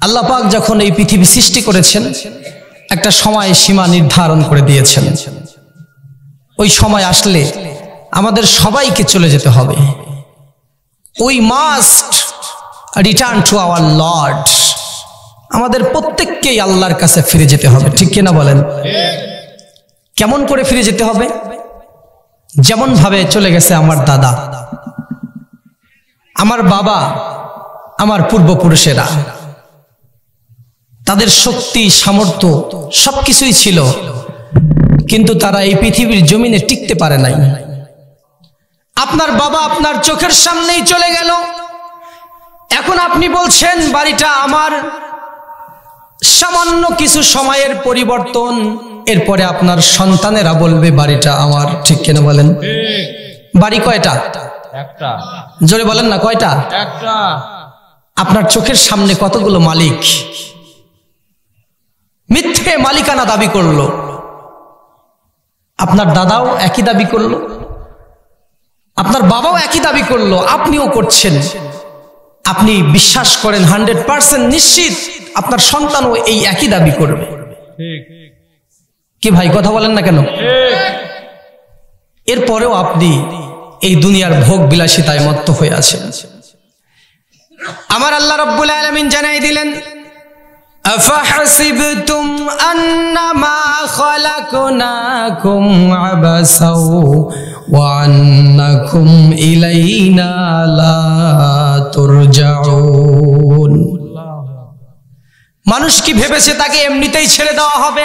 আল্লাহ পাক যখন এই পৃথিবী সৃষ্টি করেছেন একটা সময় সীমা নির্ধারণ করে দিয়েছেন। ওই সময় আসলে আমাদের সবাইকে চলে যেতে হবে। We must return to our Lord. আমাদের প্রত্যেককেই আল্লাহর কাছে ফিরে যেতে হবে, ঠিক কিনা বলেন? কেমন করে ফিরে যেতে হবে? যেমন ভাবে চলে গেছে আমার দাদা, আমার বাবা, আমার পূর্বপুরুষেরা, তাদের শক্তি সামর্থ্য সবকিছুই ছিল, কিন্তু তারা এই পৃথিবীর জমিনে টিকতে পারে নাই। আপনার বাবা আপনার চোখের সামনেই চলে গেল, এখন আপনি বলছেন বাড়িটা আমার, সামান্য কিছু সময়ের পরিবর্তন, এরপরে আপনার সন্তানেরা বলবে বাড়িটা আমার, ঠিক কিনা বলেন? বাড়ি কয়টা? একটা। জোরে বলেন না, কয়টা? একটা। আপনার চোখের সামনে কতগুলো মালিক মিথ্যে মালিকানা দাবি করলো। আপনার দাদাও একই দাবি করলো, আপনার বাবাও একই দাবি করলো, আপনিও করছেন। আপনি বিশ্বাস করেন 100% নিশ্চিত আপনার সন্তানও এই একই দাবি করবে। কি ভাই, কথা বলেন না কেন? এরপরেও আপনি এই দুনিয়ার ভোগ বিলাসিতায় মত্ত হয়ে আছেন। আমার আল্লাহ রাব্বুল আলামিন জানাই দিলেন, আফাহাসিবতুম আন্নামা খালাকনাকুম আবাসাও ওয়া আন্নাকুম ইলাইনা লা তুরজাউন। মানুষ কি ভেবেছে তাকে এমনিতেই ছেড়ে দেওয়া হবে?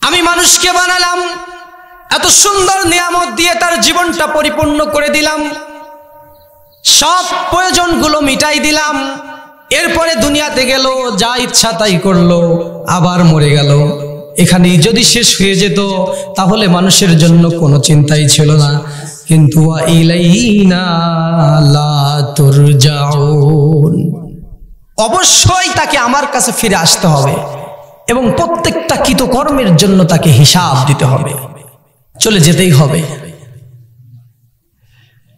আমি মানুষকে বানালাম, এত সুন্দর নিয়ামত দিয়ে তার জীবনটা পরিপূর্ণ করে দিলাম, সব প্রয়োজনগুলো মিটাই দিলাম, এরপরে দুনিয়াতে গেল, যা ইচ্ছা তাই করলো, আবার মরে গেল। এখানেই যদি শেষ হয়ে যেত তাহলে মানুষের জন্য কোনো চিন্তাই ছিল না। কিন্তু ওয়া ইলাইনা লা তুরজাউন, অবশ্যই তাকে আমার কাছে ফিরে আসতে হবে এবং প্রত্যেকটা কৃতকর্মের জন্য তাকে হিসাব দিতে হবে, চলে যেতেই হবে।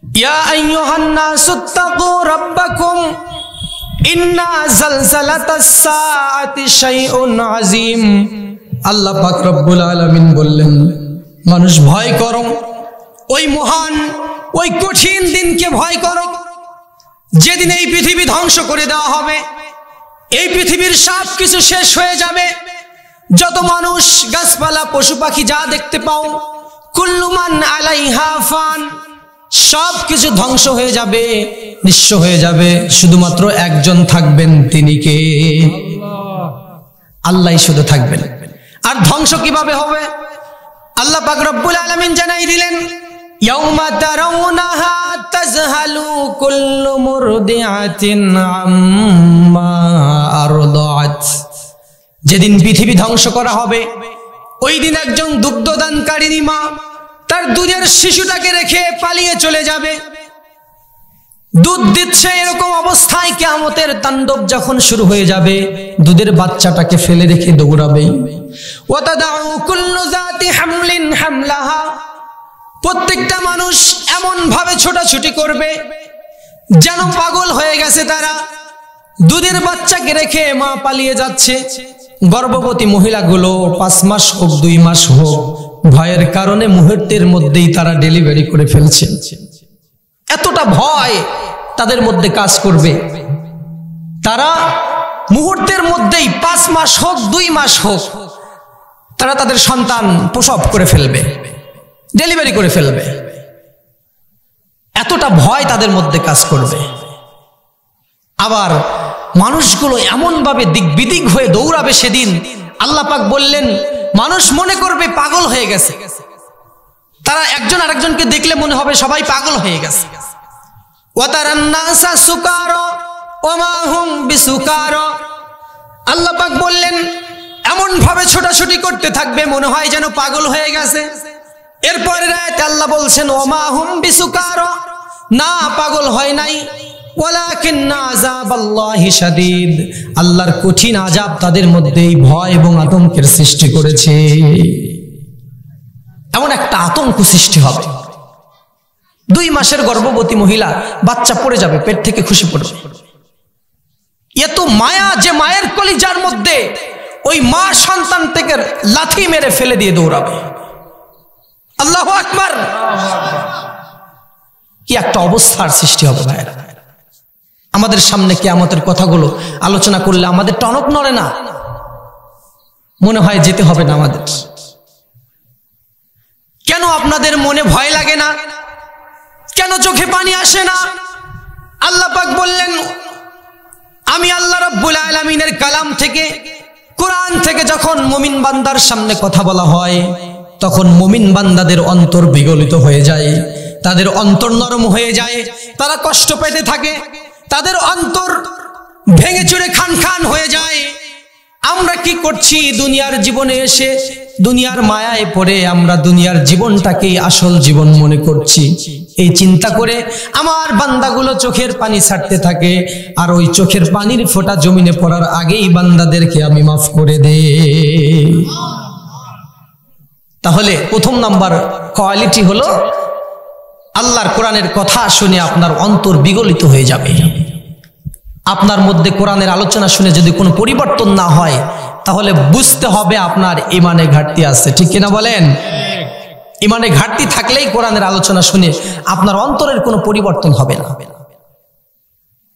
ইয়া আইয়ুহান নাসুত্তাকু রাব্বাকুম ইন্না জালজালাতাস সাআতি শাইউন আযীম। আল্লাহ পাক রব্বুল আলামিন বললেন, মানুষ ভয় করো ওই মহান, ওই কঠিন দিনকে ভয় করো যেদিন এই পৃথিবী ধ্বংস করে দেওয়া হবে। এই পৃথিবীর সব কিছু শেষ হয়ে যাবে, যত মানুষ, গাছপালা, পশু পাখি যা দেখতে পাও, কুল্লু মান আলাইহা ফান, সব কিছু ধ্বংস হয়ে যাবে, নিঃস্ব হয়ে যাবে, শুধুমাত্র একজন থাকবেন, তিনি কে? আল্লাহ শুধু থাকবেন। আর ধ্বংস কিভাবে হবে? আল্লাহ পাক রব্বুল আলামিন জানাই দিলেন, ইয়াউমা তারাউনাহা তাযহালু কুল্লু মুরদিআতিন আম্মা আরদাত। যেদিন পৃথিবী ধ্বংস করা হবে, ওই দিন একজন দুগ্ধদানকারিণী মা তার দুধের শিশুটাকে রেখে পালিয়ে চলে যাবে। দুধ দিচ্ছে, এরকম অবস্থায় কিয়ামতের তাণ্ডব যখন শুরু হয়ে যাবে, দুধের বাচ্চাটাকে ফেলে রেখে দৌড়াবে। ওয়া তাদাউ কুল্লু যাতি হামলিন হামলাহা, প্রত্যেকটা মানুষ এমন ভাবে ছোটাছুটি করবে যেন পাগল হয়ে গেছে তারা। দুধের বাচ্চাকে রেখে মা পালিয়ে যাচ্ছে। গর্ভবতী মহিলাগুলো 5 মাস হোক 2 মাস হোক, ভয়ের কারণে মুহূর্তের মধ্যেই তারা ডেলিভারি করে ফেলছে। এতটা ভয় তাদের মধ্যে কাজ করবে, তারা মুহূর্তের মধ্যেই 5 মাস হোক 2 মাস হোক, তারা তাদের সন্তান প্রসব করে ফেলবে, ডেলিভারি করে ফেলবে। এতটা ভয় তাদের মধ্যে কাজ করবে। আবার মানুষগুলো এমন ভাবে দিক বিদিক হয়ে দৌড়াবে সেদিন, আল্লাহ পাক বললেন মানুষ মনে করবে পাগল হয়ে গেছে। তারা একজন আরেকজনকে দেখলে মনে হবে সবাই পাগল হয়ে গেছে। ওয়াতারান নাসা সুকারা ওয়া মা হুম বিসুকারা, আল্লাহ পাক বললেন এমন ভাবে ছোটাছুটি করতে থাকবে মনে হয় যেন পাগল হয়ে গেছে। এরপরের আয়াতে আল্লাহ বলছেন ওয়া মা হুম বিসুকারা, না পাগল হয় নাই, ওয়ালাকিন্না আযাবাল্লাহি শাদীদ, আল্লাহর কঠিন আযাব তাদের মধ্যেই ভয় এবং আতঙ্কের সৃষ্টি করেছে। এমন একটা আতঙ্ক সৃষ্টি হবে, 2 মাসের গর্ভবতী মহিলা বাচ্চা পড়ে যাবে, পেট থেকে খুশি পড়বে, এত মায়া যে মায়ের কলিজার মধ্যে ওই মা সন্তান থেকে লাথি মেরে ফেলে দিয়ে দৌড়াবে। আল্লাহু আকবার। কি একটা অবস্থার সৃষ্টি হবে ভাইরা। আমাদের সামনে কিয়ামতের কথাগুলো আলোচনা করলে আমাদের টনক নড়ে না, মনে হয় যেতে হবে না আমাদের। কেন আপনাদের মনে ভয় লাগে না? কেন চোখে পানি আসে না? আল্লাহ পাক বললেন, আমি আল্লাহ রাব্বুল আলামিনের কালাম থেকে, কোরআন থেকে যখন মুমিন বান্দার সামনে কথা বলা হয় তখন মুমিন বান্দাদের অন্তর বিগলিত হয়ে যায়, তাদের অন্তর নরম হয়ে যায়, তারা কষ্ট পেতে থাকে, তাদের অন্তর ভেঙে চুরে খান খান হয়ে যায়। আমরা কি করছি? দুনিয়ার জীবনে এসে দুনিয়ার মায়ায় পড়ে আমরা দুনিয়ার জীবনটাকেই আসল জীবন মনে করছি। এই চিন্তা করে আমার বান্দাগুলো চোখের পানি ছাড়তে থাকে, আর ওই চোখের পানির ফোঁটা জমিনে পড়ার আগেই বান্দাদেরকে আমি মাফ করে দেই। তাহলে প্রথম নাম্বার কোয়ালিটি হলো আল্লাহর কোরআনের কথা শুনে আপনার অন্তর বিগলিত হয়ে যাবে। আপনার মধ্যে কোরআনের আলোচনা শুনে যদি কোনো পরিবর্তন না হয় তাহলে বুঝতে হবে আপনার ঈমানে ঘাটতি আছে। ঠিক কিনা বলেন? ঈমানে ঘাটতি থাকলেই কোরআনের আলোচনা শুনে আপনার অন্তরের কোনো পরিবর্তন হবে না।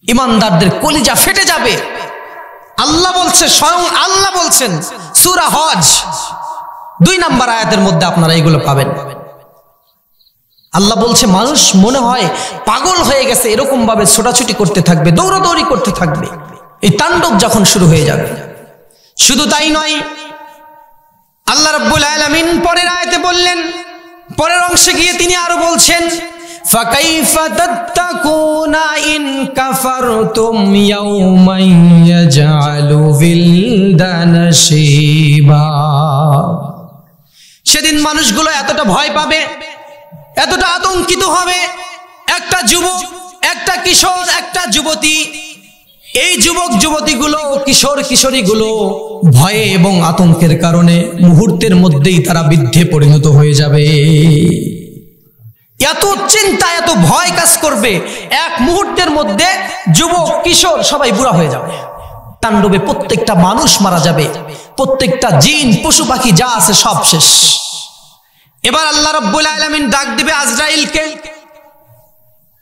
ঈমানদারদের কলিজা ফেটে যাবে। আল্লাহ বলছে, স্বয়ং আল্লাহ বলছেন সূরা হজ 2 নম্বর আয়াতের মধ্যে আপনারা এগুলো পাবেন। আল্লাহ বলছে মানুষ মনে হয় পাগল হয়ে গেছে, এরকম ভাবে ছোটাছুটি করতে থাকবে, দৌড়াদৌড়ি করতে থাকবে, এই তাণ্ডব যখন শুরু হয়ে যাবে। শুধু তাই নয়, আল্লাহ রাব্বুল আলামিন পরের আয়াতে বললেন, পরের অংশে গিয়ে তিনি আরো বলছেন, ফাকাইফা তাত্তাকুনা ইন কাফারতুম ইয়াওমান ইয়াজআলু বিলদানা শিবা। সেদিন মানুষগুলো এতটা ভয় পাবে, এতটা আতঙ্কিত হবে। একটা যুবক, একটা কিশোর, একটা যুবতী, এই যুবক যুবতীগুলো, কিশোর কিশোরীগুলো ভয়ে এবং আতঙ্কের কারণে মুহূর্তের মধ্যেই তারা বৃদ্ধে পরিণত হয়ে যাবে। এত চিন্তা, এত ভয় কাজ করবে, এক মুহূর্তের মধ্যে যুবক কিশোর সবাই বুড়া হয়ে যাবে। তাণ্ডবে প্রত্যেকটা মানুষ মারা যাবে, প্রত্যেকটা জিন পশু পাখি যা আছে সব শেষ। এবার আল্লাহ রাব্বুল আলামিন ডাক দিবে আজরাইলকে,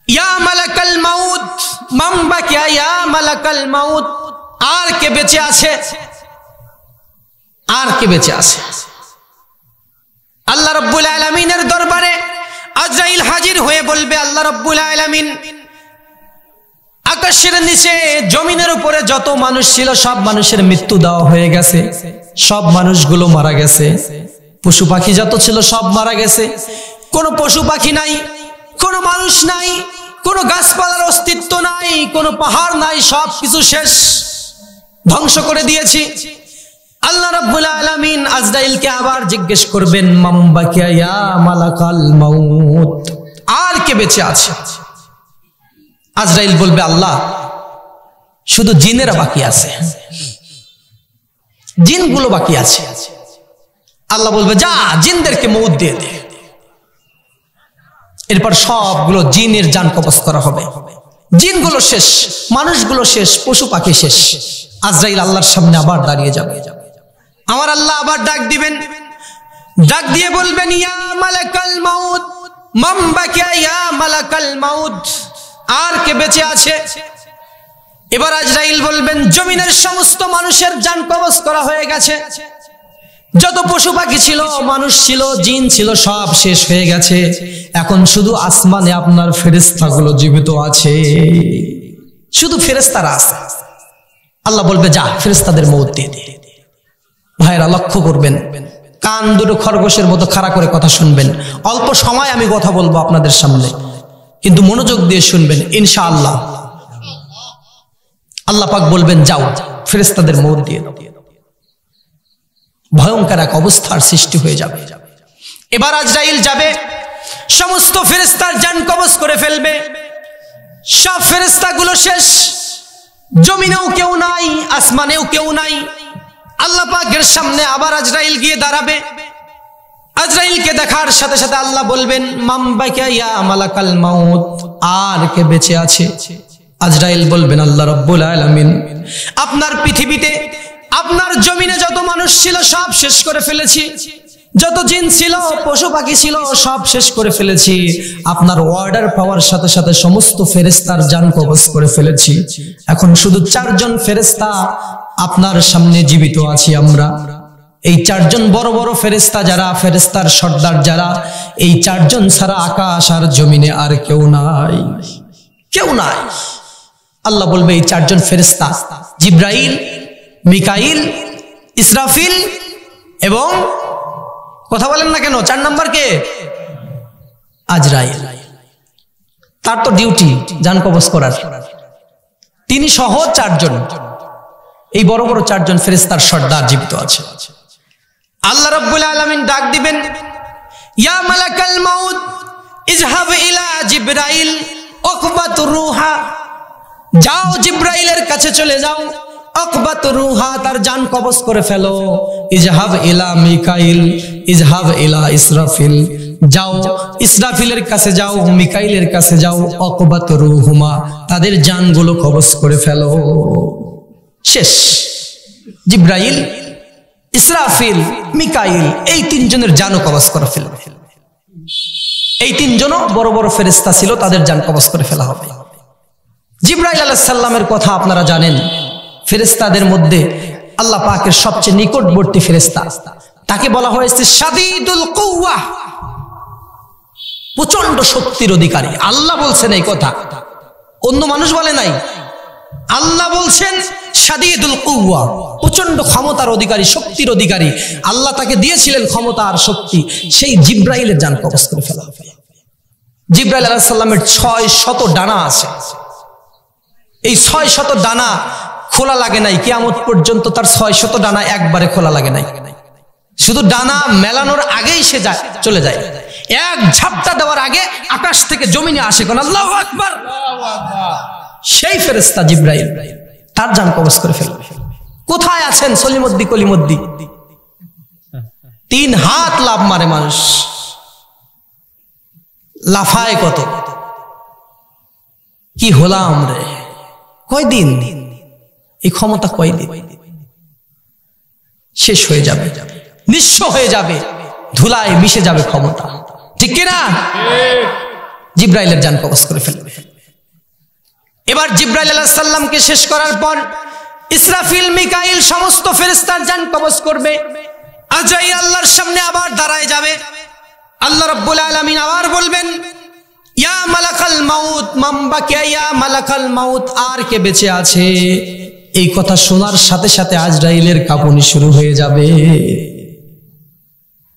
ইয়া মালাকাল মাউত মান বাকিয়া, ইয়া মালাকাল মাউত, আর কে বেঁচে আছে? আর কে বেঁচে আছে? আল্লাহ রাব্বুল আলামিনের দরবারে আজরাইল হাজির হয়ে বলবে, আল্লাহ রাব্বুল আলামিন আকাশের নিচে জমিনের উপরে যত মানুষ ছিল সব মানুষের মৃত্যু দেওয়া হয়ে গেছে, সব মানুষগুলো মারা গেছে। পশু পাখি যত ছিল সব মারা গেছে, কোনো পশু পাখি নাই, কোনো মানুষ নাই, কোনো গাছপালার অস্তিত্ব নাই, কোনো পাহাড় নাই, সব কিছু শেষ, ধ্বংস করে দিয়েছি। আল্লাহ রাব্বুল আলামিন আজরাইলকে আবার জিজ্ঞেস করবেন, মান বাকিয়া ইয়া মালাকাল মাউত, আর কে বেঁচে আছে? আজরাইল বলবে, আল্লাহ শুধু জিনেরা বাকি আছে, জিনগুলো বাকি আছে। আল্লাহ বলবে, যা জিনদেরকে মউত দিয়ে দে। এরপর সবগুলো জিনের জান কবজ করা হবে। জিনগুলো শেষ, মানুষগুলো শেষ, পশু পাখি শেষ। আজরাইল আল্লাহর সামনে আবার দাঁড়িয়ে যাবে। আমার আল্লাহ আবার ডাক দিবেন, ডাক দিয়ে বলবেন, ইয়া মালাকাল মাউত মান বাকিয়া, ইয়া মালাকাল মাউত, আর কে বেঁচে আছে? এবার আজরাইল বলবেন, জমিনের সমস্ত মানুষের জান কবজ করা হয়ে গেছে, যত পশু পাখি ছিল, মানুষ ছিল, জিন ছিল, সব শেষ হয়ে গেছে। এখন শুধু আসমানে আপনার ফেরেশতাগুলো জীবিত আছে, শুধু ফেরেশতারা আছে। আল্লাহ বলবে, যা ফেরেশতাদের মউত দিয়ে দে। ভাইরা লক্ষ্য করবেন, কান দুটো খরগোশের মতো খাড়া করে কথা শুনবেন। অল্প সময় আমি কথা বলবো আপনাদের সামনে, কিন্তু মনোযোগ দিয়ে শুনবেন ইনশাআল্লাহ। আল্লাহ পাক বলবেন, যাও ফেরেশতাদের মউত দিয়ে দাও। ভয়ঙ্কর এক অবস্থার সৃষ্টি হয়ে যাবে। এবার আজরাইল যাবে, সমস্ত ফেরেশতার জান কবজ করে ফেলবে। সব ফেরেশতাগুলো শেষ, জমিনেও কেউ নাই, আসমানেও কেউ নাই। আল্লাহ পাকের সামনে আবার আজরাইল গিয়ে দাঁড়াবে। আজরাইলকে দেখার সাথে সাথে আল্লাহ বলবেন, মান বাকিয়া ইয়া মালাকাল মাউত, আর কে বেঁচে আছে? আজরাইল বলবেন, আল্লাহ রাব্বুল আলামিন আপনার পৃথিবীতে, আপনার জমিনে যত মানুষ ছিল সব শেষ করে ফেলেছি, যত জিন ছিল, পশু পাখি ছিল, সব শেষ করে ফেলেছি। আপনার অর্ডার পাওয়ার সাথে সাথে সমস্ত ফেরেশতার জান কবজ করে ফেলেছি। এখন শুধু 4 জন ফেরেশতা আপনার সামনে জীবিত আছি আমরা। এই 4 জন বড় বড় ফেরেশতা যারা, ফেরেশতার সর্দার যারা, এই 4 জন ছাড়া আকাশ আর জমিনে আর কেউ নাই, কেউ নাই। আল্লাহ বলবে এই 4 জন ফেরেশতা, জিব্রাইল, মিকাইল, ইসরাফিল এবং কথা বলেন না কেন 4 নাম্বার কে? আজরাইল। তার তো ডিউটি জান কবজ করার। তিনি সহ 4 জন, এই বড় বড় 4 জন ফেরেশতার সর্দার জীবিত আছে। আল্লাহ রাব্বুল আলামিন ডাক দিবেন, ইয়া মালাকাল মাউত ইযহাব ইলা জিব্রাইল উকবাত রূহা, যাও জিব্রাইলের কাছে চলে যাও, উকবাত রূহা তার জান কবজ করে ফেলো। ইযহাব ইলা মিকাইল ইযহাব ইলা ইসরাফিল, যাও ইসরাফিলের কাছে যাও, মিকাইলের কাছে যাও, উকবাত রূহুমা তাদের জানগুলো কবজ করে ফেলো। শেষ। জিব্রাইল, ইসরাফিল, মিকাইল এই 3 জনের জানও কবজ করে ফেলবে। এই 3 জনও বড় বড় ফেরেশতা ছিল, তাদের জান কবজ করে ফেলা হবে। জিব্রাইল আলাইহিস সালামের কথা আপনারা জানেন। ফেরেশতাদের মধ্যে আল্লাহ পাকের সবচেয়ে নিকটবর্তী ফেরেশতা, তাকে বলা হয়েছে শাদীদুল কুওয়া, প্রচন্ড শক্তির অধিকারী। আল্লাহ বলছেন এই কথা, অন্য মানুষ বলে নাই। আল্লাহ বলছেন শাদীদুল কুওয়া, প্রচন্ড ক্ষমতার অধিকারী, শক্তির অধিকারী। আল্লাহ তাকে দিয়েছিলেন ক্ষমতা আর শক্তি। সেই জিব্রাইলের জান কবজ করে ফেলা হবে। জিব্রাইল আলাইহিস সালামের 600 ডানা আছে। এই 600 ডানা খোলা লাগে নাই, কিয়ামত পর্যন্ত তার 600 ডানা একবারে খোলা লাগে নাই। শুধু ডানা মেলানোর আগেই সে যায়, চলে যায়। এক ঝাপটা দেওয়ার আগে আকাশ থেকে জমিনে আসে কোন আল্লাহু আকবার। সেই ফেরেশতা জিব্রাইল, তার জান কবজ করে ফেলবে। কোথায় আছেন সলিমুদ্দি কলিমুদ্দি? 3 হাত লাভ মারে মানুষ, লাফায় কত। কি হলাম রে, কয়দিন এই ক্ষমতা, কয়দিন শেষ হয়ে যাবে, নিঃস্ব হয়ে যাবে, ধুলায় মিশে যাবে ক্ষমতা, ঠিক কিনা? জিব্রাইলের জান কবজ করে ফেলবে। এবার জিব্রাইল আলাইহিস সালামকে শেষ করার পর ইসরাফিল, মিকাইল সমস্ত ফেরেশতার জান কবজ করবে। আজরাইল আল্লাহর সামনে আবার দাঁড়ায় যাবে। আল্লাহ রাব্বুল আলামিন আবার বলবেন, ইয়া মালাকাল মাউত মান বাকিয়া, ইয়া মালাকাল মাউত আর কে বেঁচে আছে? এই কথা শোনার সাথে সাথে আজরাইলের কাঁপুনি শুরু হয়ে যাবে।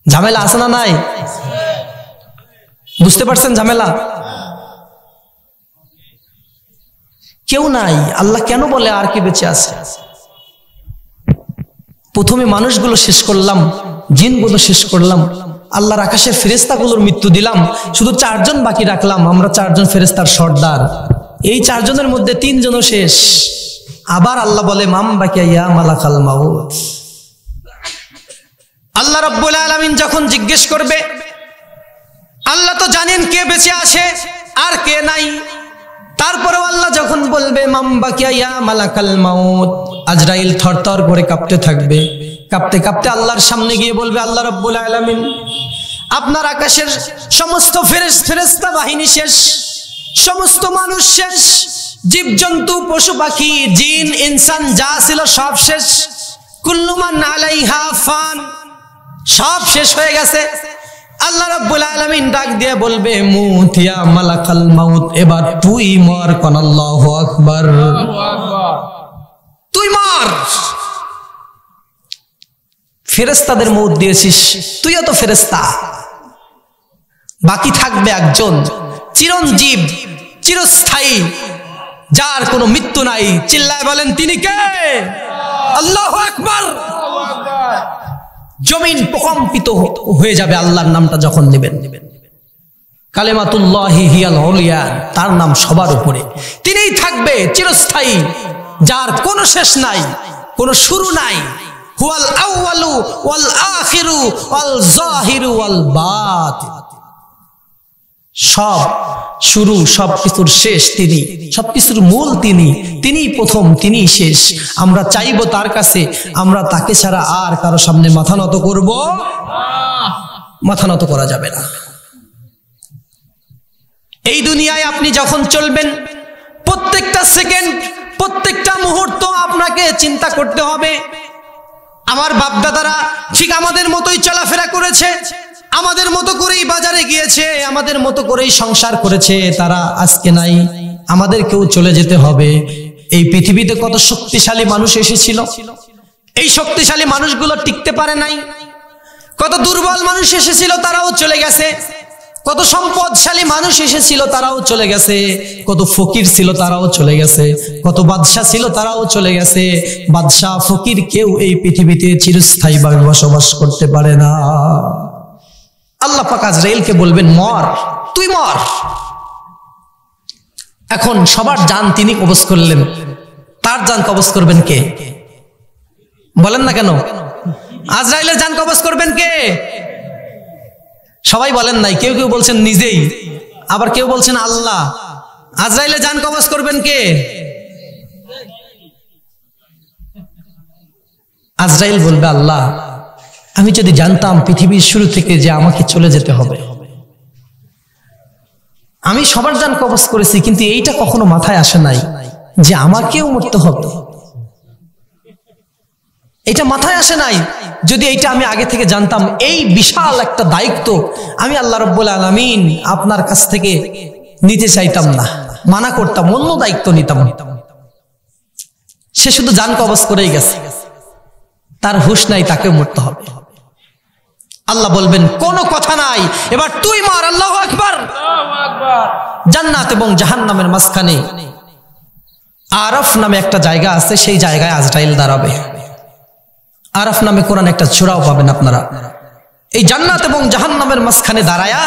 ঝামেলা আছে না নাই? বুঝতে পারছেন ঝামেলা? কেউ নাই। আল্লাহ কেন বলে আর কে বেঁচে আছে? প্রথমে মানুষগুলো শেষ করলাম, জিনগুলো শেষ করলাম, আল্লাহর আকাশের ফেরেশতাগুলোর মৃত্যু দিলাম, শুধু 4 জন বাকি রাখলাম। আমরা 4 জন ফেরেশতার সর্দার। এই 4 জনের মধ্যে 3 জনও শেষ। আবার আল্লাহ বলে মাম বাকিয়া, ইয়া মালাকাল মাউত। আল্লাহ রাব্বুল আলামিন যখন জিজ্ঞেস করবে, আল্লাহ তো জানেন কে বেঁচে আছে আর কে নাই। তারপরে আল্লাহ যখন বলবে মাম বাকিয়া, ইয়া মালাকাল মাউত, আজরাইল থরথর করে কাঁপতে থাকবে। কাঁপতে কাঁপতে আল্লাহর সামনে গিয়ে বলবে, আল্লাহ রাব্বুল আলামিন আপনার আকাশের সমস্ত ফেরেশতা বাহিনী শেষ, সমস্ত মানুষ শেষ, জীবজন্তু, পশু পাখি, জিন, ইনসান যা ছিল সব শেষ। কুল্লু মান আলাইহা ফান, সব শেষ হয়ে গেছে। আল্লাহ রাব্বুল আলামিন ডাক দিয়ে বলবে, মুত ইয়া মালাকাল মাউত, এবার তুই মর। কোন আল্লাহু আকবার, তুই মর। ফেরেশতাদের মউত দিয়েছিস, তুইও তো ফেরেশতা। বাকি থাকবে একজন চিরঞ্জীব, চিরস্থায়ী, যার কোনো মৃত্যু নাই। চিল্লায় বলেন তিনি কে? আল্লাহু আকবার। জমিন প্রকম্পিত হয়ে যাবে আল্লাহর নামটা যখন নেবেন। কালেমাতুল্লাহি হিয়াল উলিয়া, তার নাম সবার উপরে। তিনিই থাকবে চিরস্থায়ী, যার কোনো শেষ নাই, কোনো শুরু নাই। হুয়াল আউয়ালু ওয়াল আখিরু ওয়াল যাহিরু ওয়াল বাতিন, সব শুরু, সবকিছুর শেষ তিনি, সবকিছুর মূল তিনি প্রথম, তিনি শেষ। আমরা চাইবো তার কাছে, আমরা তাকে ছাড়া আর কারো সামনে মাথা নত করব? মাথা নত করা যাবে না। এই দুনিয়ায় আপনি যখন চলবেন, প্রত্যেকটা সেকেন্ড, প্রত্যেকটা মুহূর্ত আপনাকে চিন্তা করতে হবে। আমার বাপদাদারা ঠিক আমাদের মতোই চলাফেরা করেছে, আমাদের মতো করেই বাজারে গিয়েছে, আমাদের মতো করেই সংসার করেছে, তারা আজকে নাই, আমাদেরকেও চলে যেতে হবে। এই পৃথিবীতে কত শক্তিশালী মানুষ এসেছিল, এই শক্তিশালী মানুষগুলো টিকতে পারে নাই। কত দুর্বল মানুষ এসেছিল, তারাও চলে গেছে। কত সম্পদশালী মানুষ এসেছিল, তারাও চলে গেছে। কত ফকির ছিল, তারাও চলে গেছে। কত বাদশা ছিল, তারাও চলে গেছে। বাদশা ফকির কেউ এই পৃথিবীতে চিরস্থায়ীভাবে বসবাস করতে পারে না। আল্লাহ পাক আজরাইলকে বলবেন, মর, তুই মর। এখন সবার জান তিনি কবজ করলেন, তার জান কবজ করবেন কে? বলেন না কেন? আজরাইলের জান কবজ করবেন কে? সবাই বলেন নাই, কেউ কেউ বলছেন নিজেই, আবার কেউ বলছেন আল্লাহ। আজরাইলের জান কবজ করবেন কে? আজরাইল বলবে, আল্লাহ, আমি যদি জানতাম পৃথিবীর শুরু থেকে যে আমাকে চলে যেতে হবে, আমি সবার জান কবজ করেছি, কিন্তু এইটা কখনো মাথায় আসে নাই যে আমাকেও মরতে হবে। এটা মাথায় আসে নাই। যদি এইটা আমি আগে থেকে জানতাম, এই বিশাল একটা দায়িত্ব আমি আল্লাহ রাব্বুল আলামিন আপনার কাছ থেকে নিতে চাইতাম না, মানা করতাম, অন্য দায়িত্ব নিতাম। সে শুধু জান কবজ করেই গেছে, তার হুঁশ নাই, তাকেও মরতে হবে। আল্লাহ বলবেন, কোনো কথা নাই, এবার তুই মার। আল্লাহু আকবার। জান্নাত এবং জাহান্নামের মাঝখানে আরাফ নামে একটা জায়গা আছে, সেই জায়গায় আজরাইল দাঁড়াবে। আরাফ নামে কোরআন একটা সূরাও পাবেন আপনারা। এই জান্নাত এবং জাহান্নামের মাঝখানে দাঁড়ায়া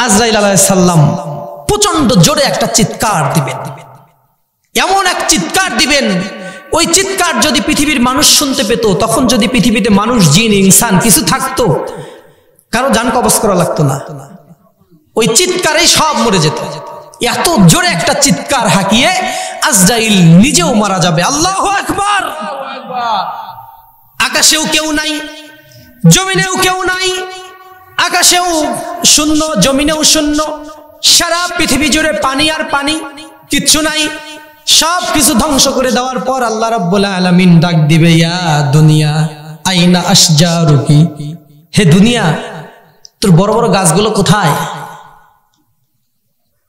আজরাইল আলাইহিস সালাম প্রচন্ড জোরে একটা চিৎকার দিবেন। এমন এক চিৎকার দিবেন, ওই চিৎকার যদি পৃথিবীর মানুষ শুনতে পেত, তখন যদি পৃথিবীতে মানুষ, জিন, ইনসান কিছু থাকতো, কারো জান কবজ করা লাগতো না, ওই চিৎকারেই সব মরে যেত। এত জোরে একটা চিৎকার হাঁকিয়ে আজরাইল নিজেও মারা যাবে। আল্লাহু আকবার। আকাশেও কেউ নাই, জমিনেও কেউ নাই, আকাশেও শূন্য, জমিনেও শূন্য, সারা পৃথিবী জুড়ে পানি আর পানি, কিচ্ছু নাই। সব কিছু ধ্বংস করে দেওয়ার পর আল্লাহ রাব্বুল আলামিন ডাক দিবে, ইয়া দুনিয়া আইনা আশজারুকি, হে দুনিয়া, তোর বড় বড় গাছগুলো কোথায়?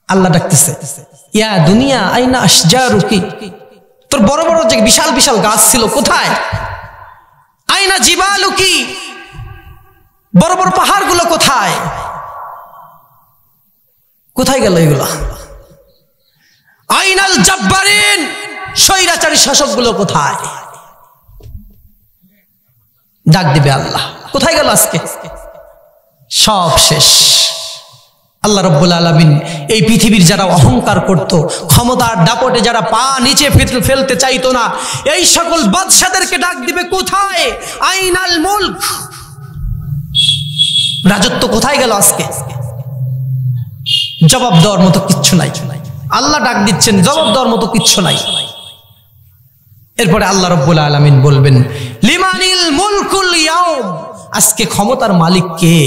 আল্লাহ ডাকতেছে, ইয়া দুনিয়া আইনা আশজারুকি, তোর বড় বড় যে বিশাল বিশাল গাছ ছিল কোথায়? আইনা জিবালুকি, বড় বড় পাহাড়গুলো কোথায়? কোথায় গেল এগুলা? আইনাল জাব্বারিন, স্বৈরাচারী শাসকগুলো কোথায়? ডাক দিবে আল্লাহ, কোথায় গেল আজকে? সব শেষ। আল্লাহ রাব্বুল আলামিন এই পৃথিবীর যারা অহংকার করত, ক্ষমতার দাপটে যারা পা নিচে ফেলতে চাইতো না, এই সকল বাদশাদেরকে ডাক দিবে, কোথায়? আইনাল মুলক, রাজত্ব কোথায় গেল আজকে? জবাব দেওয়ার মতো কিচ্ছু নাই। আল্লাহ ডাক দিচ্ছেন, জবাব দেওয়ার মতো কিচ্ছু নাই। এরপরে আল্লাহ রাব্বুল আলামিন বলবেন, লিমানিল মুলকুল ইয়াউম, আজকে ক্ষমতার মালিক কে?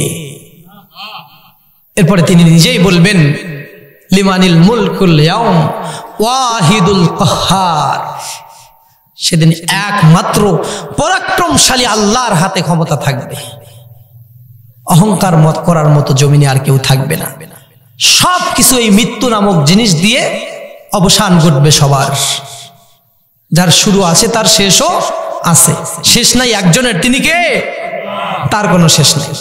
এরপরে তিনি নিজেই বলবেন, লিমানিল মুলকুল ইয়াউম ওয়াহিদুল কাহ্হার, সেদিন একমাত্র পরাক্রমশালী আল্লাহর হাতে ক্ষমতা থাকবে। অহংকার মত করার মতো জমিনে আর কেউ থাকবে না। সব কিছু এই মৃত্যু নামক জিনিস দিয়ে অবসান ঘটবে সবার। যার শুরু আছে তার শেষও আছে। শেষ নাই একজনের, তিনি কে? তার কোনো শেষ নেই।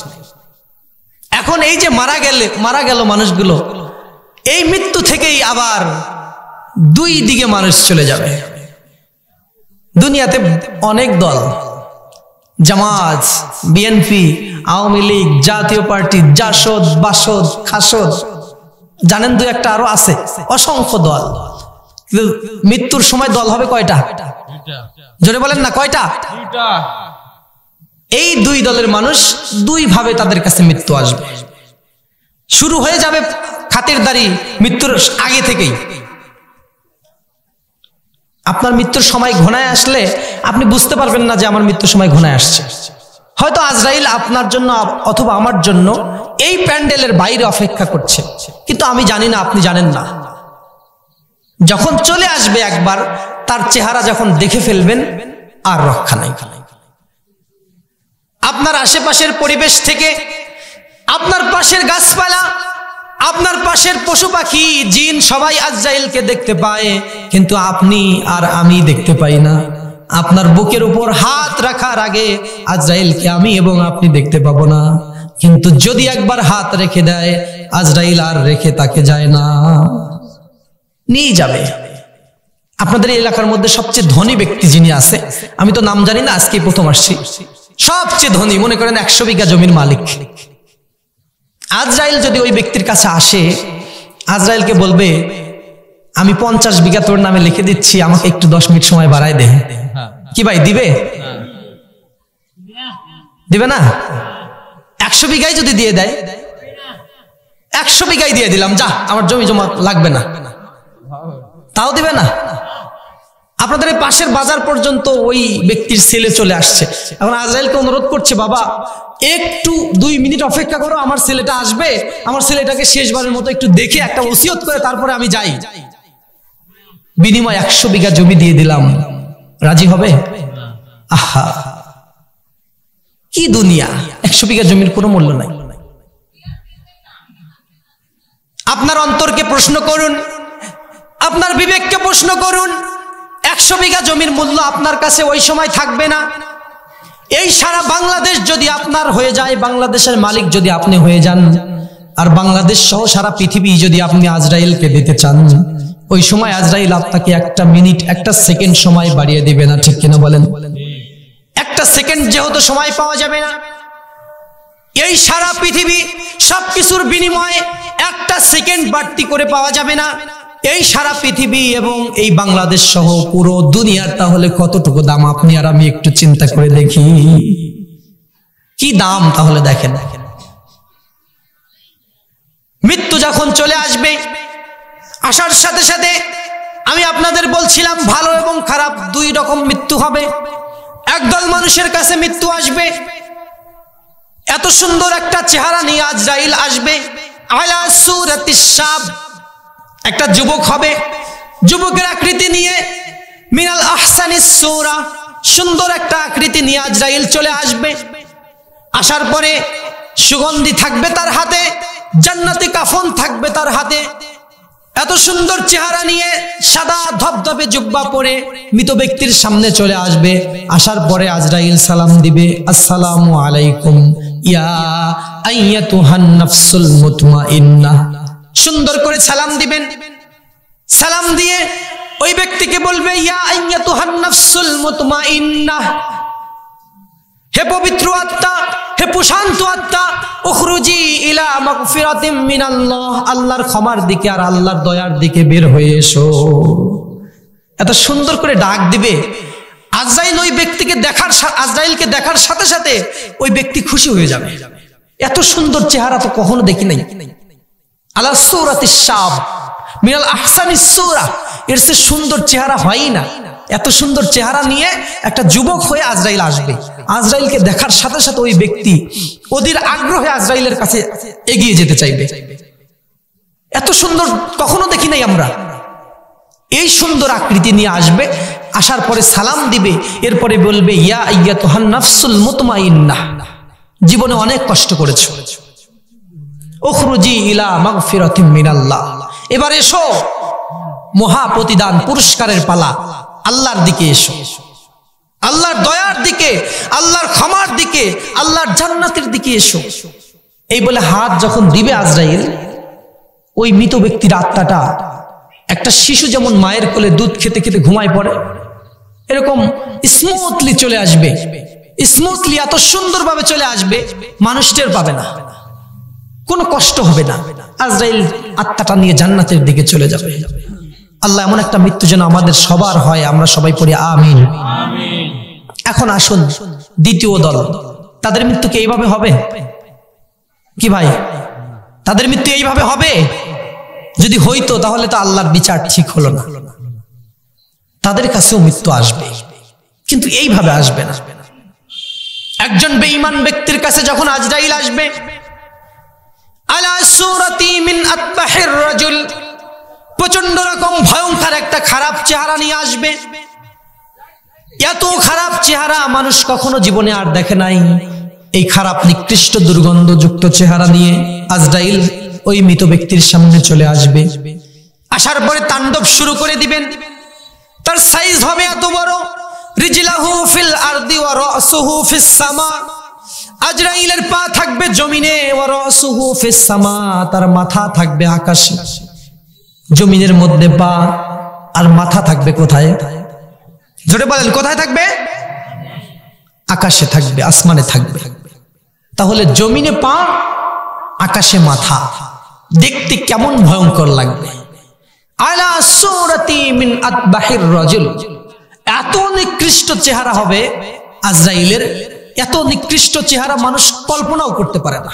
এখন এই যে মারা গেল মানুষগুলো, এই মৃত্যু থেকেই আবার দুই দিকে মানুষ চলে যাবে। দুনিয়াতে অনেক দল, জামাত, বিএনপি, আওয়ামী লীগ, জাতীয় পার্টি, জাসদ, বাসদ, খাসদ, জানেন দু একটা আরো আছে, অসংখ্য দল। মৃত্যুর সময় দল হবে কয়টা? জোরে বলেন না, কয়টা? এই দুই দলের মানুষ দুই ভাবে তাদের কাছে মৃত্যু আসবে। শুরু হয়ে যাবে খাতিরদারি মৃত্যুর আগে থেকেই। আপনার মৃত্যুর সময় ঘনায় আসলে আপনি বুঝতে পারবেন না যে আমার মৃত্যুর সময় ঘনায় আসছে। হয়তো আজরাইল আপনার জন্য অথবা আমার জন্য এই প্যান্ডেলের বাইরে অপেক্ষা করছে, কিন্তু আমি জানি না, আপনি জানেন না। যখন চলে আসবে একবার, তার চেহারা যখন দেখে ফেলবেন, আর রক্ষা নাই। আপনার আশেপাশের পরিবেশ থেকে, আপনার পাশের গাছপালা, আপনার পাশের পশু পাখি, জিন সবাই আজরাইলকে দেখতে পায়, কিন্তু আপনি আর আমি দেখতে পাই না। আপনার বুকের উপর হাত রাখার আগে আজরাইলকে আমি এবং আপনি দেখতে পাবো না, কিন্তু যদি একবার হাত রেখে দেয়, আজরাইল আর রেখে তাকে যায় না, নিয়ে যাবে। আপনাদের এলাকার মধ্যে সবচেয়ে ধনী ব্যক্তি যিনি আছে, আমি তো নাম জানি না, আজকে প্রথম আসছি, সবচেয়ে ধনী, মনে করেন 100 বিঘা জমির মালিক। আজরাইল যদি ওই ব্যক্তির কাছে আসে, আজরাইলকে বলবে, আমি 50 বিঘা তোর নামে লিখে দিচ্ছি, আমাকে একটু 10 মিনিট সময় বাড়ায় দে। কি ভাই, দিবে? দিবে না? 100 বিঘাই যদি দিয়ে দেয়, 100 বিঘাই দিয়ে দিলাম, যা, আমার জমি জমা লাগবে না, তাও দিবে না। আপনাদের এই পাশের বাজার পর্যন্ত ওই ব্যক্তির ছেলে চলে আসছে, এখন আজরাইলকে অনুরোধ করছে, বাবা একটু 2 মিনিট অপেক্ষা করো, আমার ছেলেটা আসবে, আমার ছেলেটাকে শেষবারের মতো একটু দেখে একটা ওসিয়ত করে তারপরে আমি যাই, বিনিময় 100 বিঘা জমি দিয়ে দিলাম, রাজি হবে? আহা, কি দুনিয়া! 100 বিঘা জমির কোনো মূল্য নাই। আপনার অন্তরকে প্রশ্ন করুন, আপনার বিবেককে প্রশ্ন করুন, 100 বিঘা জমির মূল্য আপনার কাছে ওই সময় থাকবে না। এই সারা বাংলাদেশ যদি আপনার হয়ে যায়, বাংলাদেশের মালিক যদি আপনি হয়ে যান, আর বাংলাদেশ সহ সারা পৃথিবী যদি আপনি আজরাইলকে দিতে চান, ওই সময় আজরাইল আপনাকে 1 মিনিট 1 সেকেন্ড সময় বাড়িয়ে দিবে না, ঠিক কিনা বলেন? 1 সেকেন্ড যেহেতু সময় পাওয়া যাবে না, এই সারা পৃথিবী সবকিছুর বিনিময়ে 1 সেকেন্ড বাড়তি করে পাওয়া যাবে না। এই সারা পৃথিবী এবং এই বাংলাদেশ সহ পুরো দুনিয়ার তাহলে কতটুকু দাম আপনি আর আমি একটু চিন্তা করে দেখি, কি দাম তাহলে দেখেন। মৃত্যু যখন চলে আসবে, আসার সাথে সাথে আমি আপনাদের বলছিলাম ভালো এবং খারাপ 2 রকম মৃত্যু হবে। একদল মানুষের কাছে মৃত্যু আসবে, এত সুন্দর একটা চেহারা নিয়ে আজরাইল আসবে, আলা সূরাতিশ শাব, একটা যুবক হবে, যুবকের আকৃতি নিয়ে, মিনাল আহসানিস সূরা, সুন্দর একটা আকৃতি নিয়ে আজরাইল চলে আসবে। আসার পরে সুগন্ধি থাকবে তার হাতে, জান্নাতি কাফন থাকবে তার হাতে, এত সুন্দর চেহারা নিয়ে সাদা ধবধবে জুব্বা পরে মৃত ব্যক্তির সামনে চলে আসবে। আসার পরে আজরাইল সালাম দিবে, আসসালামু আলাইকুম ইয়া আইয়াতুহান নাফসুল মুতমাইন্নাহ, সুন্দর করে সালাম দিবেন। সালাম দিয়ে ওই ব্যক্তিকে বলবে, ইয়া আইয়াতুহান নাফসুল মুতমাইন্নাহ, হে পবিত্র আত্মা, হে প্রশান্ত আত্মা, উখরুজি ইলা মাগফিরাতিম মিনাল্লাহ, আল্লাহর ক্ষমার দিকে আর আল্লাহর দয়ার দিকে বের হয়ে এসো। এত সুন্দর করে ডাক দিবে। আজরাইল ওই ব্যক্তিকে আজরাইলকে দেখার সাথে সাথে ওই ব্যক্তি খুশি হয়ে যাবে। এত সুন্দর চেহারা তো কখনো দেখি নাই। আলা সূরাতিশ শাব মিনাল আহসানিস সূরা, এর চেয়ে সুন্দর চেহারা হয়ই না। এত সুন্দর চেহারা নিয়ে একটা যুবক হয়ে আজরাইল আসবে। আজরাইলকে দেখার সাথে সাথে ওই ব্যক্তি অধীর আগ্রহে আজরাইলের কাছে এগিয়ে যেতে চাইবে। এত সুন্দর কখনো দেখি নাই আমরা। এই সুন্দর আকৃতি নিয়ে আসবে, আসার পরে সালাম দিবে, এরপরে বলবে, ইয়া আইয়াতুহান নাফসুল মুতমাইন্নাহ, জীবনে অনেক কষ্ট করেছো, উখরুজি ইলা মাগফিরাতিম মিনাল্লাহ, এবার এসো, মহা প্রতিদান পুরস্কারের পালা, আল্লাহর দিকে এসো, আল্লাহর দয়ার দিকে, আল্লাহর ক্ষমার দিকে, আল্লাহর জান্নাতের দিকে এসো। এই বলে হাত যখন দিবে আজরাইল, ওই মৃত ব্যক্তির আত্মাটা একটা শিশু যেমন মায়ের কোলে দুধ খেতে খেতে ঘুমায় পড়ে, এরকম স্মুথলি চলে আসবে। স্মুথলি এত সুন্দরভাবে চলে আসবে, মানুষ টের পাবে না, কোনো কষ্ট হবে না। আজরাইল আত্মাটা নিয়ে জান্নাতের দিকে চলে যাবে। আল্লাহ এমন একটা মৃত্যু যেন আমাদের সবার হয়, আমরা সবাই পড়ি আমিন। এখন আসুন দ্বিতীয় দল, তাদের মৃত্যু কি এইভাবে হবে কি ভাই? তাদের মৃত্যু এইভাবে হবে? যদি হইতো তাহলে তো আল্লাহর বিচার ঠিক হলো না। তাদের কাছেও মৃত্যু আসবে, কিন্তু এইভাবে আসবে না। একজন বেঈমান ব্যক্তির কাছে যখন আজরাইল আসবে, আলা সূরাতি মিন আতবাহির রাজুল, প্রচন্ড রকম ভয়ঙ্কর একটা খারাপ চেহারা নিয়ে আসবে। এত খারাপ চেহারা মানুষ কখনো জীবনে আর দেখে নাই। এই খারাপ নিকৃষ্ট দুর্গন্ধযুক্ত চেহারা নিয়ে আজরাইল ওই মৃত ব্যক্তির সামনে চলে আসবে। আসার পরে তাণ্ডব শুরু করে দিবেন। তার সাইজ হবে এত বড়, রিজলাহু ফিল আরদি ওয়া রাসুহু ফিস সামা, আজরাইলের পা থাকবে জমিনে, ওয়া রাসুহু ফিস সামা, তার মাথা থাকবে আকাশে। জমিনের মধ্যে পা আর মাথা থাকবে কোথায়? জোরে বলেন, কোথায় থাকবে? আকাশে থাকবে, আসমানে থাকবে। তাহলে জমিনে পা, আকাশে মাথা, দেখতে কেমন ভয়ঙ্কর লাগবে। আলা সূরাতি মিন আতবাহির রাজুল, এত নিকৃষ্ট চেহারা হবে আজরাইলের, এত নিকৃষ্ট চেহারা মানুষ কল্পনাও করতে পারে না।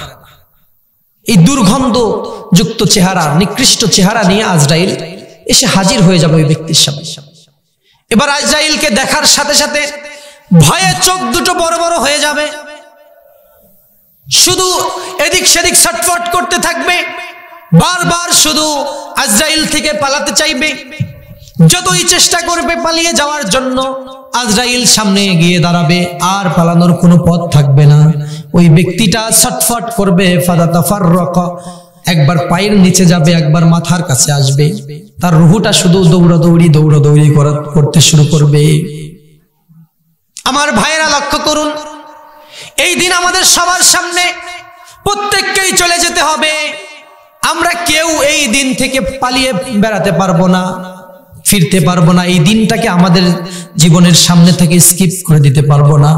এই দুর্গন্ধ যুক্ত চেহারা, নিকৃষ্ট চেহারা নিয়ে আজরাইল এসে হাজির হয়ে যাবে ওই ব্যক্তির সামনে। এবার আজরাইলকে দেখার সাথে সাথে ভয়ে চোখ দুটো বড় বড় হয়ে যাবে, শুধু এদিক সেদিক ছটফট করতে থাকবে, বারবার শুধু আজরাইল থেকে পালাতে চাইবে। যতই চেষ্টা করবে পালিয়ে যাওয়ার জন্য, আজরাইল সামনে গিয়ে দাঁড়াবে, আর পালানোর কোনো পথ থাকবে না। ওই ব্যক্তিটা ছটফট করবে, ফাদাতাফাররাকা, একবার পায়ের নিচে যাবে, একবার মাথার কাছে আসবে। তার রুহুটা শুধু দৌড়াদৌড়ি করতে শুরু করবে। আমার ভাইয়েরা লক্ষ্য করুন, এই দিন আমাদের সবার সামনে প্রত্যেককেই চলে যেতে হবে। আমরা কেউ এই দিন থেকে পালিয়ে বেড়াতে পারবো না, ফিরতে পারবো না। এই দিনটাকে আমাদের জীবনের সামনে থেকে স্কিপ করে দিতে পারবো না।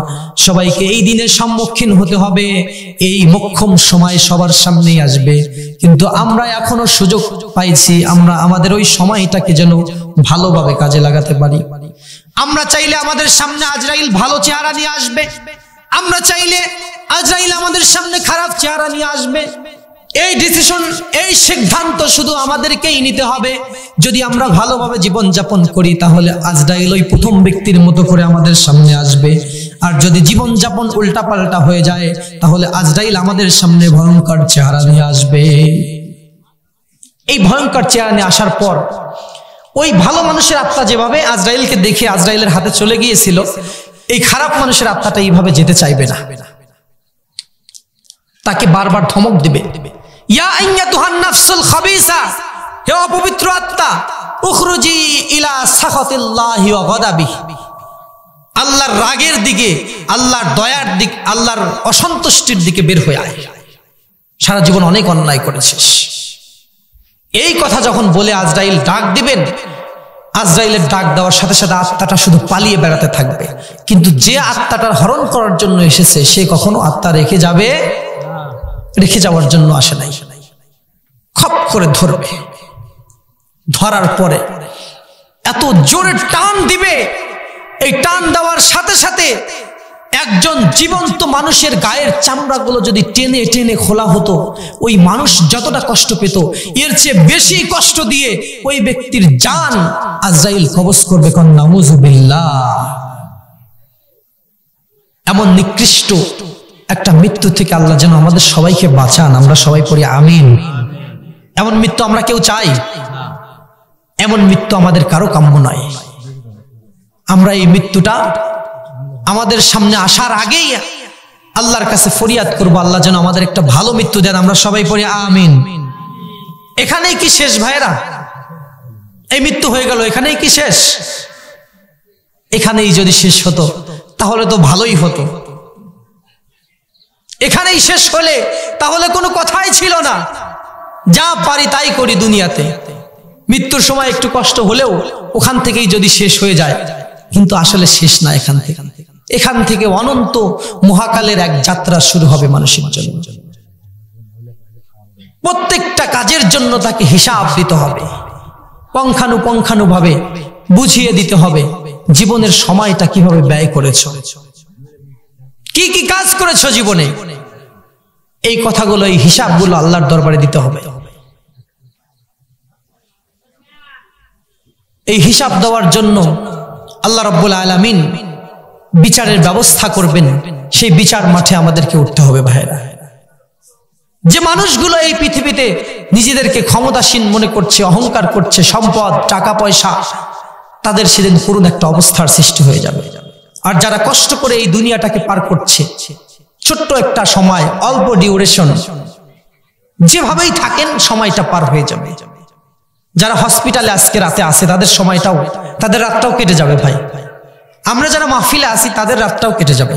সবাইকে এই দিনের সম্মুখীন হতে হবে। এই মোক্ষম সময় সবার সামনেই আসবে, কিন্তু আমরা এখনো সুযোগ পাইছি, আমরা আমাদের ওই সময়টাকে যেন ভালোভাবে কাজে লাগাতে পারি। আমরা চাইলে আমাদের সামনে আজরাইল ভালো চেহারা নিয়ে আসবে, আমরা চাইলে আজরাইল আমাদের সামনে খারাপ চেহারা নিয়ে আসবে। এই ডিসিশন, এই সিদ্ধান্ত শুধু আমাদেরকেই নিতে হবে। যদি আমরা ভালোভাবে জীবন যাপন করি তাহলে আজরাইল ওই প্রথম ব্যক্তির মতো করে আমাদের সামনে আসবে। আর যদি জীবন যাপন উল্টাপাল্টা হয়ে যায় তাহলে আজরাইল আমাদের সামনে ভয়ঙ্কর চেহারা নিয়ে আসবে। এই ভয়ঙ্কর চেহারা নিয়ে আসার পর ওই ভালো মানুষের আত্মা যেভাবে আজরাইলকে দেখে আজরাইলের হাতে চলে গিয়েছিল, এই খারাপ মানুষের আত্মাটা এইভাবে যেতে চাইবে না, তাকে বারবার ধমক দিবে, ইয়া আইয়াতুহান নাফসুল খাবিসা, হে অপবিত্র আত্মা, উখরুজি ইলা সাখাতিল্লাহি ওয়া গাদাবিহি, আল্লাহর রাগের দিকে, আল্লাহর দয়ার দিকে, আল্লাহর অসন্তুষ্টির দিকে বের হয়ে আয়। সারা জীবন অনেক অন্যায় করেছিস। এই কথা যখন বলে আজরাইল ডাক দিবেন, আজরাইলের ডাক দেওয়ার সাথে সাথে আত্মাটা শুধু পালিয়ে বেড়াতে থাকবে। কিন্তু যে আত্মাটার হরণ করার জন্য এসেছে সে কখনো আত্মা রেখে যাওয়ার জন্য আসে নাই। খপ করে ধরবে, ধরার পরে এত জোরে টান দিবে, এই টান দেওয়ার সাথে সাথে একজন জীবন্ত মানুষের গায়ের চামড়াগুলো যদি টেনে টেনে খোলা হতো, ওই মানুষ যতটা কষ্ট পেত এর চেয়ে বেশি কষ্ট দিয়ে ওই ব্যক্তির জান আজরাইল কবজ করবে। কোন নাউযুবিল্লাহ। এমন নিকৃষ্ট একটা মৃত্যু থেকে আল্লাহ যেন আমাদের সবাইকে বাঁচান। আমরা সবাই পড়ি আমিন। এমন মৃত্যু আমরা কেউ চাই? এমন মৃত্যু আমাদের কারো কাম্য নয়। আমরা এই মৃত্যুটা আমাদের সামনে আসার আগেই আল্লাহর কাছে ফরিয়াদ করব, আল্লাহ যেন আমাদের একটা ভালো মৃত্যু দেন। আমরা সবাই পড়ি আমিন। এখানেই কি শেষ ভাইরা? এই মৃত্যু হয়ে গেল, এখানেই কি শেষ? এখানেই যদি শেষ হতো তাহলে তো ভালোই হতো। এখানেই শেষ হলে তাহলে কোনো কথাই ছিল না। যা পারি তাই করি দুনিয়াতে, মৃত্যুর সময় একটু কষ্ট হলেও ওখান থেকেই যদি শেষ হয়ে যায়। কিন্তু আসলে শেষ না, এখান থেকে অনন্ত মহাকালের এক যাত্রা শুরু হবে মানুষের জন্য। প্রত্যেকটা কাজের জন্য তাকে হিসাব দিতে হবে, পুঙ্খানুপুঙ্খানুভাবে বুঝিয়ে দিতে হবে জীবনের সময়টা কিভাবে ব্যয় করেছো, কি কি কাজ করেছো জীবনে। এই কথাগুলো, এই হিসাবগুলো আল্লাহর দরবারে দিতে হবে। এই হিসাব দেওয়ার জন্য আল্লাহ রাব্বুল আলামিন বিচারের ব্যবস্থা করবেন। সেই বিচার মাঠে আমাদেরকে উঠতে হবে ভাইরা। যে মানুষগুলো এই পৃথিবীতে নিজেদেরকে ক্ষমতাসীন মনে করছে, অহংকার করছে, সম্পদ, টাকা পয়সা, তাদের সেদিন করুণ একটা অবস্থার সৃষ্টি হয়ে যাবে। আর যারা কষ্ট করে এই দুনিয়াটাকে পার করছে, ছোট্ট একটা সময়, অল্প ডিউরেশন, যেভাবেই থাকেন সময়টা পার হয়ে যাবে। যারা হসপিটালে আজকে রাতে আছে তাদের সময়টাও, তাদের রাতটাও কেটে যাবে ভাই। আমরা যারা মাহফিলে আছি তাদের রাতটাও কেটে যাবে।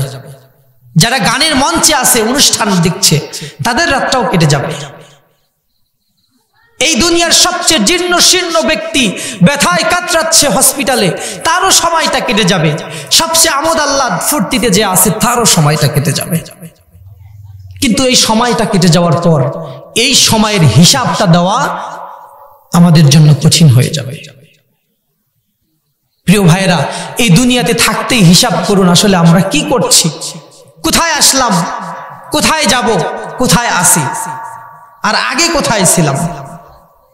যারা গানের মঞ্চে আছে, অনুষ্ঠান দেখছে, তাদের রাতটাও কেটে যাবে। এই দুনিয়ার সবচেয়ে জীর্ণ শীর্ণ ব্যক্তি ব্যথায় কাতরাচ্ছে হসপিটালে, তারও সময়টা কেটে যাবে। সবচেয়ে আমোদ আহ্লাদ ফুর্তিতে যে আছে তারও সময়টা কেটে যাবে। কিন্তু এই সময়টা কেটে যাওয়ার পর এই সময়ের হিসাবটা দেওয়া আমাদের জন্য কঠিন হয়ে যাবে। প্রিয় ভাইয়েরা, এই দুনিয়াতে থাকতেই হিসাব করুন, আসলে আমরা কি করছি, কোথায় আসলাম, কোথায় যাব, কোথায় আসি, আর আগে কোথায় ছিলাম।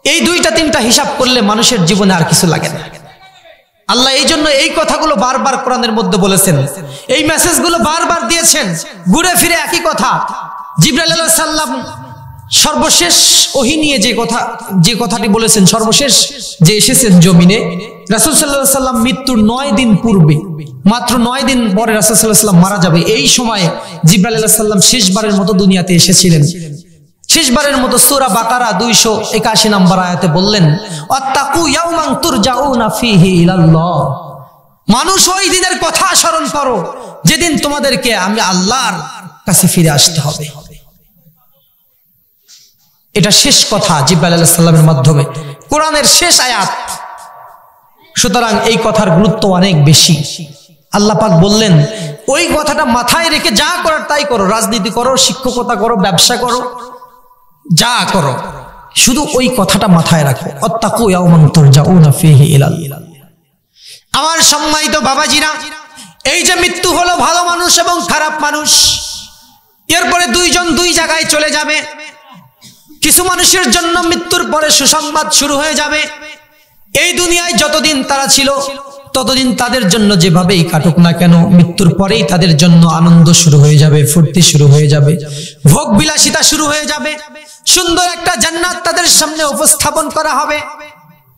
এই দুইটা তিনটা হিসাব করলে মানুষের জীবনে আর কিছু লাগে না। আল্লাহ এই জন্য এই কথাগুলো বারবার কোরআনের মধ্যে বলেছেন, এই মেসেজগুলো বারবার দিয়েছেন, ঘুরে ফিরে একই কথা। জিবরাইল আলাইহিস সালাম সর্বশেষ ওহী নিয়ে যে কথাটি বলেছেন, সর্বশেষ যে এসেছেন জমিনে, রাসূল সাল্লাল্লাহু আলাইহি ওয়াসাল্লাম মৃত্যুর 9 দিন পূর্বে, মাত্র 9 দিন পরে রাসূল সাল্লাল্লাহু আলাইহি ওয়াসাল্লাম মারা যাবে। এই সময়ে জিবরাইল আলাইহিস সালাম শেষবারের মতো দুনিয়াতে এসেছিলেন। শেষবারের মতো সূরা বাকারা 281 নম্বর আয়াতে বললেন, আত্তাকু ইয়াওমান তুরজাউনা ফীহি ইলাল্লাহ। মানুষ ওই দিনের কথা স্মরণ করো যেদিন তোমাদেরকে আমি আল্লাহর কাছে ফিরে আসতে হবে। এটা শেষ কথা জিবরাইল আলাইহিস সালামের মাধ্যমে, কোরআনের শেষ আয়াত। সুতরাং এই কথার গুরুত্ব অনেক বেশি। আল্লাহ পাক বললেন, ওই কথাটা মাথায় রেখে যা করার তাই করো, রাজনীতি করো, শিক্ষকতা করো, ব্যবসা করো, যা করো, শুধু ওই কথাটা মাথায় রাখো, আত্তাকু ইয়াওমান তুরজাউনা ফীহি ইলাল্লাহ। আমার সম্মানিত বাবাজিরা, এই যে মৃত্যু হলো ভালো মানুষ এবং খারাপ মানুষ, এরপরে দুইজন দুই জায়গায় চলে যাবে। কিছু মানুষের জন্য মৃত্যুর পরে সুসংবাদ শুরু হয়ে যাবে। এই দুনিয়ায় যতদিন তারা ছিল ততদিন তাদের জন্য যেভাবেই কাটুক না কেন, মৃত্যুর পরেই তাদের জন্য আনন্দ শুরু হয়ে যাবে, ফুর্তি শুরু হয়ে যাবে, ভোগ বিলাসিতা শুরু হয়ে যাবে। সুন্দর একটা জান্নাত তাদের সামনে উপস্থাপন করা হবে।